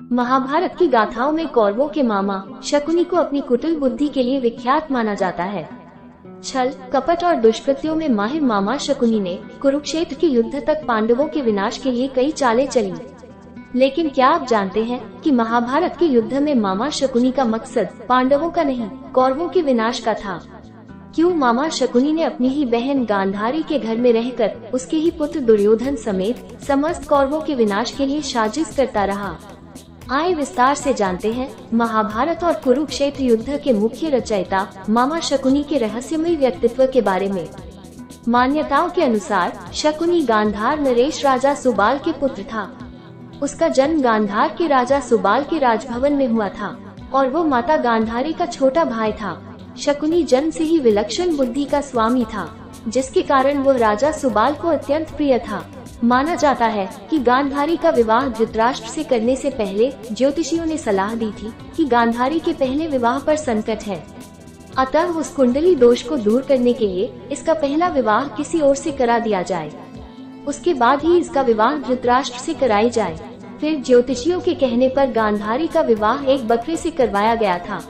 महाभारत की गाथाओं में कौरवों के मामा शकुनी को अपनी कुटिल बुद्धि के लिए विख्यात माना जाता है। छल, कपट और दुष्कृत्यों में माहिर मामा शकुनी ने कुरुक्षेत्र के युद्ध तक पांडवों के विनाश के लिए कई चालें चली। लेकिन क्या आप जानते हैं कि महाभारत के युद्ध में मामा शकुनी का मकसद पांडवों का नहीं, कौरवों के विनाश का था। क्यों? मामा शकुनी ने अपनी ही बहन गांधारी के घर में रहकर उसके ही पुत्र दुर्योधन समेत समस्त कौरवों के विनाश के लिए साजिश करता रहा। आइए विस्तार से जानते हैं महाभारत और कुरुक्षेत्र युद्ध के मुख्य रचयिता मामा शकुनी के रहस्यमय व्यक्तित्व के बारे में। मान्यताओं के अनुसार शकुनी गांधार नरेश राजा सुबाल के पुत्र था। उसका जन्म गांधार के राजा सुबाल के राजभवन में हुआ था और वो माता गांधारी का छोटा भाई था। शकुनी जन्म से ही विलक्षण बुद्धि का स्वामी था, जिसके कारण वो राजा सुबाल को अत्यंत प्रिय था। माना जाता है कि गांधारी का विवाह धृतराष्ट्र से करने से पहले ज्योतिषियों ने सलाह दी थी कि गांधारी के पहले विवाह पर संकट है, अतः उस कुंडली दोष को दूर करने के लिए इसका पहला विवाह किसी और से करा दिया जाए, उसके बाद ही इसका विवाह धृतराष्ट्र से कराई जाए। फिर ज्योतिषियों के कहने पर गांधारी का विवाह एक बकरे से करवाया गया था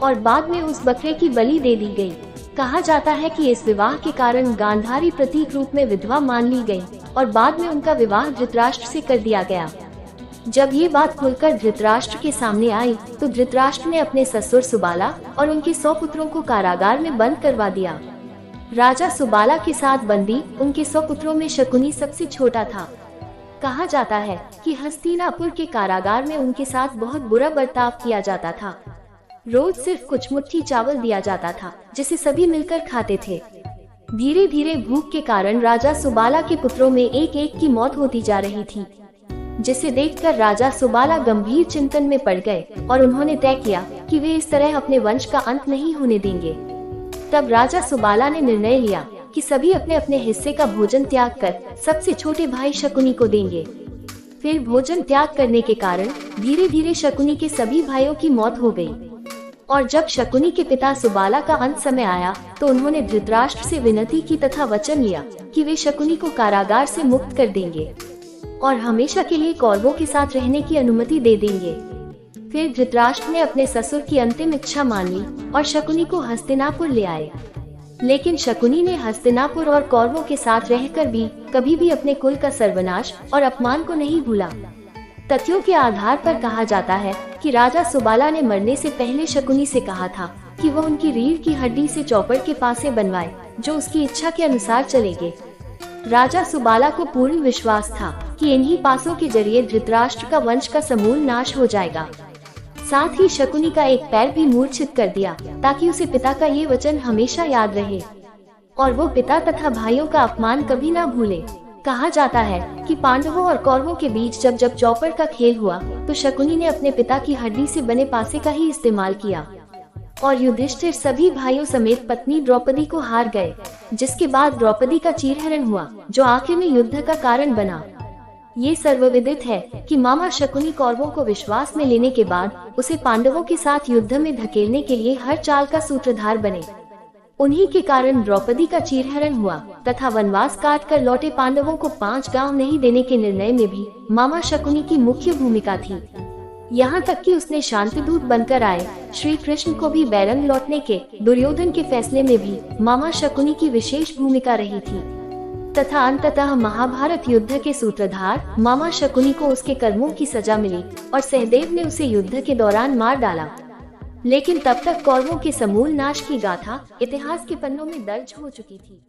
और बाद में उस बकरे की बलि दे दी गई। कहा जाता है कि इस विवाह के कारण गांधारी प्रतीक रूप में विधवा मान ली गई और बाद में उनका विवाह धृतराष्ट्र से कर दिया गया। जब ये बात खुलकर धृतराष्ट्र के सामने आई तो धृतराष्ट्र ने अपने ससुर सुबाला और उनके 100 पुत्रों को कारागार में बंद करवा दिया। राजा सुबाला के साथ बंदी उनके 100 पुत्रों में शकुनी सबसे छोटा था। कहा जाता है कि हस्तिनापुर के कारागार में उनके साथ बहुत बुरा बर्ताव किया जाता था। रोज सिर्फ कुछ मुट्ठी चावल दिया जाता था जिसे सभी मिलकर खाते थे। धीरे धीरे भूख के कारण राजा सुबाला के पुत्रों में एक एक की मौत होती जा रही थी, जिसे देखकर राजा सुबाला गंभीर चिंतन में पड़ गए और उन्होंने तय किया कि वे इस तरह अपने वंश का अंत नहीं होने देंगे। तब राजा सुबाला ने निर्णय लिया कि सभी अपने अपने हिस्से का भोजन त्याग कर सबसे छोटे भाई शकुनी को देंगे। फिर भोजन त्याग करने के कारण धीरे धीरे शकुनी के सभी भाइयों की मौत हो गई और जब शकुनी के पिता सुबाला का अंत समय आया तो उन्होंने धृतराष्ट्र से विनती की तथा वचन लिया कि वे शकुनी को कारागार से मुक्त कर देंगे और हमेशा के लिए कौरवों के साथ रहने की अनुमति दे देंगे। फिर धृतराष्ट्र ने अपने ससुर की अंतिम इच्छा मान ली और शकुनी को हस्तिनापुर ले आए। लेकिन शकुनी ने हस्तिनापुर और कौरवों के साथ रहकर भी कभी भी अपने कुल का सर्वनाश और अपमान को नहीं भूला। तथ्यों के आधार पर कहा जाता है कि राजा सुबाला ने मरने से पहले शकुनी से कहा था कि वह उनकी रीढ़ की हड्डी से चौपड़ के पासे बनवाए जो उसकी इच्छा के अनुसार चलेंगे। राजा सुबाला को पूर्ण विश्वास था कि इन्हीं पासों के जरिए धृतराष्ट्र का वंश का समूल नाश हो जाएगा। साथ ही शकुनी का एक पैर भी मूर्छित कर दिया ताकि उसे पिता का ये वचन हमेशा याद रहे और वो पिता तथा भाइयों का अपमान कभी ना भूले। कहा जाता है कि पांडवों और कौरवों के बीच जब चौपड़ का खेल हुआ तो शकुनी ने अपने पिता की हड्डी से बने पासे का ही इस्तेमाल किया और युधिष्ठिर सभी भाइयों समेत पत्नी द्रौपदी को हार गए, जिसके बाद द्रौपदी का चीरहरण हुआ जो आखिर में युद्ध का कारण बना। ये सर्वविदित है कि मामा शकुनी कौरवों को विश्वास में लेने के बाद उसे पांडवों के साथ युद्ध में धकेलने के लिए हर चाल का सूत्रधार बने। उन्हीं के कारण द्रौपदी का चीरहरण हुआ तथा वनवास काट कर लौटे पांडवों को 5 गांव नहीं देने के निर्णय में भी मामा शकुनी की मुख्य भूमिका थी। यहाँ तक कि उसने शांतिदूत बनकर आए श्री कृष्ण को भी बैरंग लौटने के दुर्योधन के फैसले में भी मामा शकुनी की विशेष भूमिका रही थी तथा अंततः महाभारत युद्ध के सूत्रधार मामा शकुनी को उसके कर्मों की सजा मिली और सहदेव ने उसे युद्ध के दौरान मार डाला। लेकिन तब तक कौरवों के समूल नाश की गाथा इतिहास के पन्नों में दर्ज हो चुकी थी।